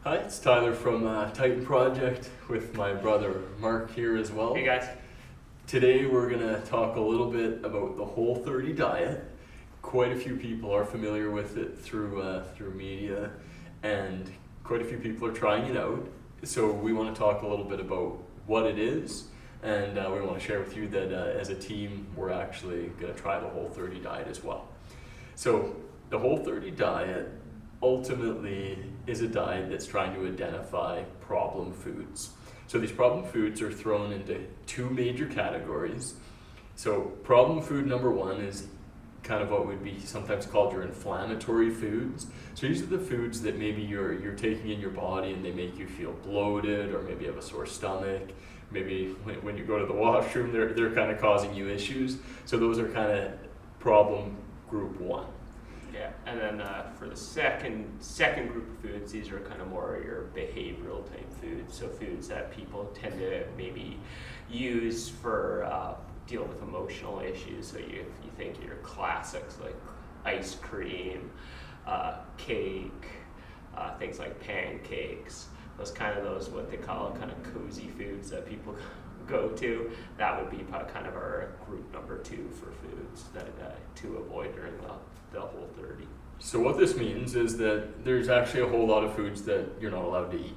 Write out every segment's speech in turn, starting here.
Hi, it's Tyler from Titan Project with my brother Mark here as well. Hey guys. Today we're going to talk a little bit about the Whole30 diet. Quite a few people are familiar with it through media, and quite a few people are trying it out. So we want to talk a little bit about what it is, and we want to share with you that as a team we're actually going to try the Whole30 diet as well. So the Whole30 diet ultimately is a diet that's trying to identify problem foods. So these problem foods are thrown into two major categories. So problem food number one is kind of what would be sometimes called your inflammatory foods. So these are the foods that maybe you're taking in your body and they make you feel bloated, or maybe you have a sore stomach. Maybe when you go to the washroom, they're kind of causing you issues. So those are kind of problem group one. Yeah, and then for the second group of foods, these are kind of more your behavioral type foods. So foods that people tend to maybe use for dealing with emotional issues. So you think your classics like ice cream, cake, things like pancakes. Those what they call kind of cozy foods that people go to. That would be kind of our group number two for foods that to avoid during the Whole30. So what this means is that there's actually a whole lot of foods that you're not allowed to eat.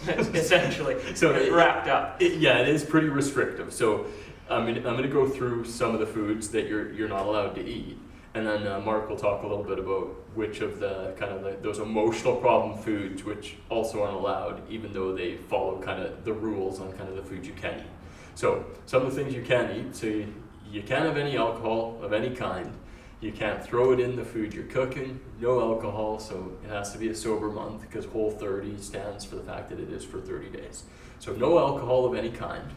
Essentially, so wrapped up. It is pretty restrictive. So I'm going to go through some of the foods that you're not allowed to eat, and then Mark will talk a little bit about which of the kind of those emotional problem foods which also aren't allowed, even though they follow kind of the rules on kind of the foods you can eat. So some of the things you can eat, so you can't have any alcohol of any kind. You can't throw it in the food you're cooking. No alcohol, so it has to be a sober month because Whole30 stands for the fact that it is for 30 days. So no alcohol of any kind.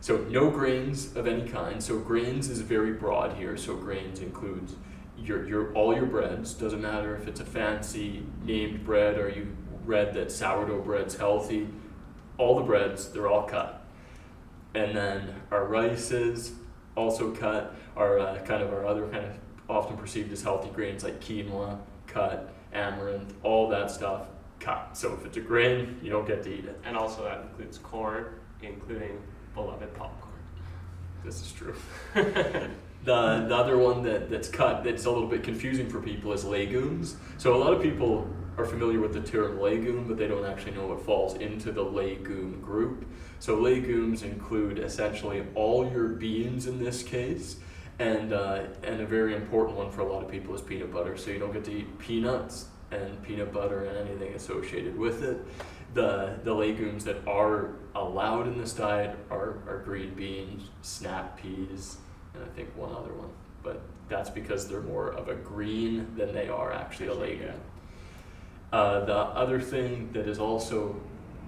So no grains of any kind. So grains is very broad here. So grains includes your all your breads. Doesn't matter if it's a fancy named bread or you read that sourdough bread's healthy. All the breads, they're all cut. And then our rices also cut. Our kind of our other kind of often perceived as healthy grains like quinoa, cut, amaranth, all that stuff, cut. So if it's a grain, you don't get to eat it. And also that includes corn, including beloved popcorn. This is true. The other one that's cut that's a little bit confusing for people is legumes. So a lot of people are familiar with the term legume, but they don't actually know what falls into the legume group. So legumes include essentially all your beans in this case, and a very important one for a lot of people is peanut butter. So you don't get to eat peanuts and peanut butter and anything associated with it. The legumes that are allowed in this diet are green beans, snap peas, and I think one other one. But that's because they're more of a green than they are actually a legume. Yeah. The other thing that is also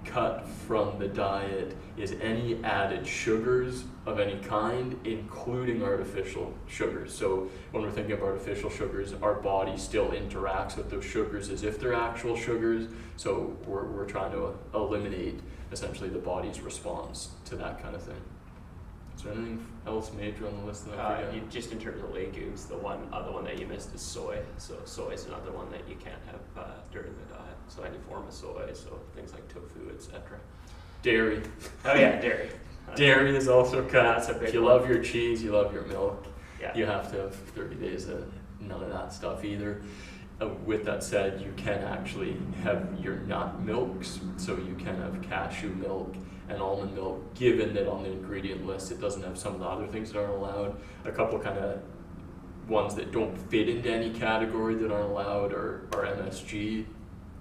cut from the diet is any added sugars of any kind, including artificial sugars. So when we're thinking of artificial sugars, our body still interacts with those sugars as if they're actual sugars. So we're trying to eliminate essentially the body's response to that kind of thing. Is there anything else major on the list that I forget? Just in terms of legumes, the other one that you missed is soy. So soy is another one that you can't have during the diet. So any form of soy, so things like tofu, etc. Dairy. Oh yeah, dairy. Dairy is also cut. That's a big if you one. love your cheese, you love your milk. Yeah. You have to have 30 days of none of that stuff either. With that said, you can actually have your nut milks, so you can have cashew milk and almond milk, given that on the ingredient list it doesn't have some of the other things that aren't allowed. A couple kind of ones that don't fit into any category that aren't allowed are MSG,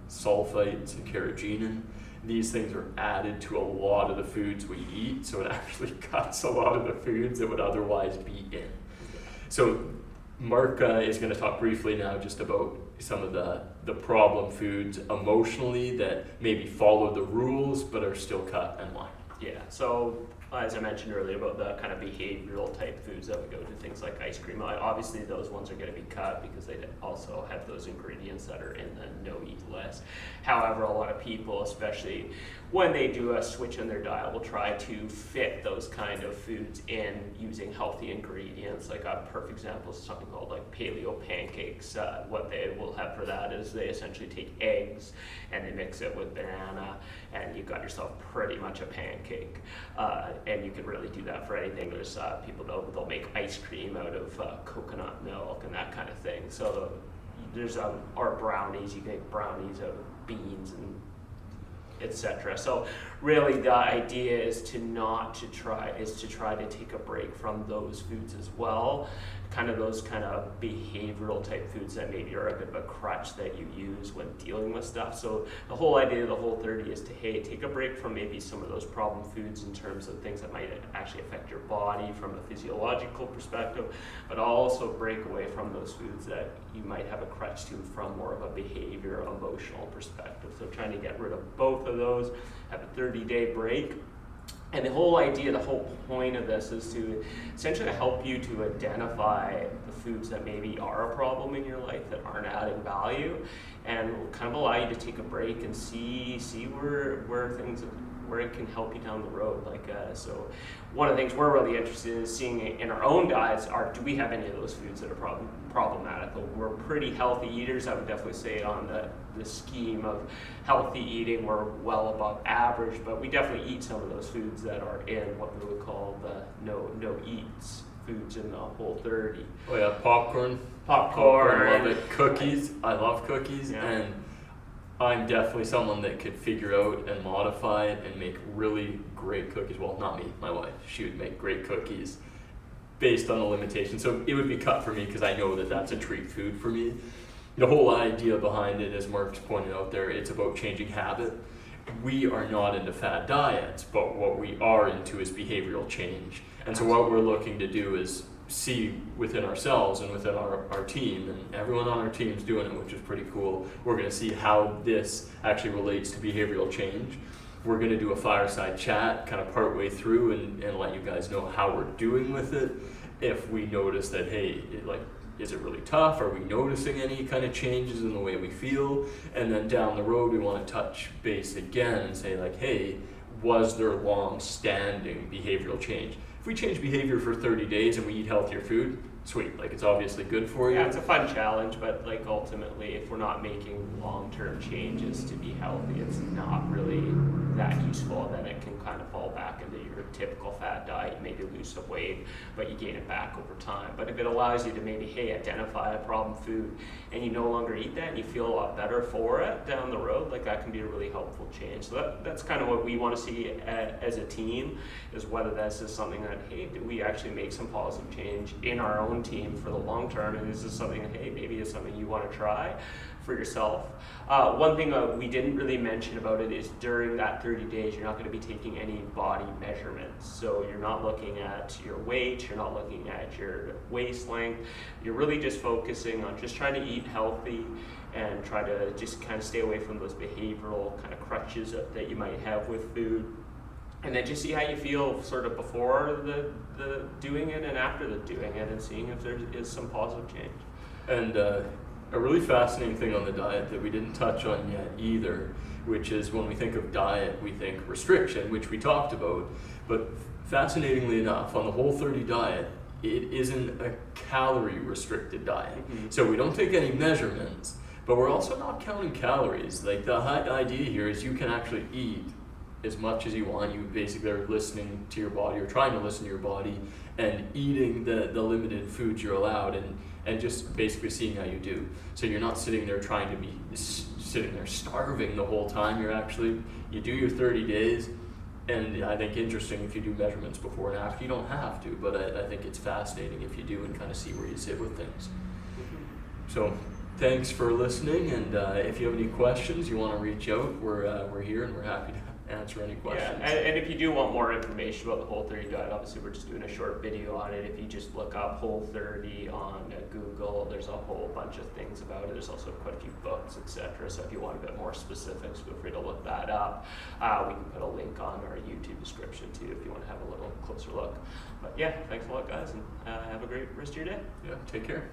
sulfites, and carrageenan. These things are added to a lot of the foods we eat, so it actually cuts a lot of the foods that would otherwise be in. So Mark is going to talk briefly now just about some of the problem foods emotionally that maybe follow the rules but are still cut and why. Yeah, so as I mentioned earlier, about the kind of behavioral type foods that we go to, things like ice cream. Obviously, those ones are going to be cut because they also have those ingredients that are in the no-eat list. However, a lot of people, especially when they do a switch in their diet, will try to fit those kind of foods in using healthy ingredients. Like a perfect example is something called like paleo pancakes. What they will have for that is they essentially take eggs and they mix it with banana, and you've got yourself pretty much a pancake. And you can really do that for anything. There's people they'll make ice cream out of coconut milk and that kind of thing. So there's our brownies. You can make brownies out of beans and etc. So really the idea is to try to take a break from those foods as well, kind of those kind of behavioral type foods that maybe are a bit of a crutch that you use when dealing with stuff. So the whole idea of the Whole30 is to take a break from maybe some of those problem foods in terms of things that might actually affect your body from a physiological perspective, but also break away from those foods that you might have a crutch to from more of a behavior, emotional perspective. So trying to get rid of both of those, have a 30-day break. And the whole idea, the whole point of this is to essentially help you to identify the foods that maybe are a problem in your life that aren't adding value, and kind of allow you to take a break and see where it can help you down the road. So one of the things we're really interested in is seeing in our own diets do we have any of those foods that are problematic? We're pretty healthy eaters. I would definitely say on the scheme of healthy eating, we're well above average, but we definitely eat some of those foods that are in what we would call the no-eats foods in the Whole30. Oh yeah, popcorn. Popcorn. I love it. Cookies. I love cookies. Yeah. And I'm definitely someone that could figure out and modify it and make really great cookies. Well, not me, my wife. She would make great cookies based on the limitations. So it would be cut for me because I know that that's a treat food for me. The whole idea behind it, as Mark's pointed out there, it's about changing habit. We are not into fad diets, but what we are into is behavioral change. And so what we're looking to do is see within ourselves and within our team, and everyone on our team is doing it, which is pretty cool. We're going to see how this actually relates to behavioral change. We're going to do a fireside chat kind of partway through and let you guys know how we're doing with it. If we notice that, hey, is it really tough? Are we noticing any kind of changes in the way we feel? And then down the road, we want to touch base again and say like, hey, was there long-standing behavioral change? If we change behavior for 30 days and we eat healthier food, sweet, it's obviously good for you. Yeah, it's a fun challenge, but ultimately, if we're not making long-term changes to be healthy, it's not really that useful. Then it can kind of fall back into your typical fat diet. You maybe lose some weight, but you gain it back over time. But if it allows you to maybe, identify a problem food and you no longer eat that and you feel a lot better for it down the road, that can be a really helpful change. So that's kind of what we want to see as a team, is whether that's just something that, hey, do we actually make some positive change in our own team for the long term, and is this something that, hey, maybe it's something you want to try for yourself. One thing we didn't really mention about it is during that 30 days, you're not going to be taking any body measurements. So you're not looking at your weight, you're not looking at your waist length. You're really just focusing on just trying to eat healthy and try to just kind of stay away from those behavioral kind of crutches that you might have with food. And then just see how you feel sort of before the doing it and after the doing it, and seeing if there is some positive change. And a really fascinating thing on the diet that we didn't touch on yet either, which is when we think of diet, we think restriction, which we talked about. But fascinatingly enough, on the Whole30 diet, it isn't a calorie restricted diet. Mm-hmm. So we don't take any measurements, but we're also not counting calories. The idea here is you can actually eat as much as you want. You basically are listening to your body, or trying to listen to your body, and eating the limited foods you're allowed, and just basically seeing how you do. So you're not sitting there trying to be sitting there starving the whole time. You do your 30 days, and I think interesting if you do measurements before and after. You don't have to, but I think it's fascinating if you do and kind of see where you sit with things. So thanks for listening, and if you have any questions, you want to reach out, we're here and we're happy to answer any Yeah, questions. and if you do want more information about the Whole30 diet, obviously we're just doing a short video on it. If you just look up Whole30 on Google, there's a whole bunch of things about it. There's also quite a few books, etc. So if you want a bit more specifics, feel free to look that up. We can put a link on our YouTube description too if you want to have a little closer look. But yeah, thanks a lot, guys, and have a great rest of your day. Yeah, take care.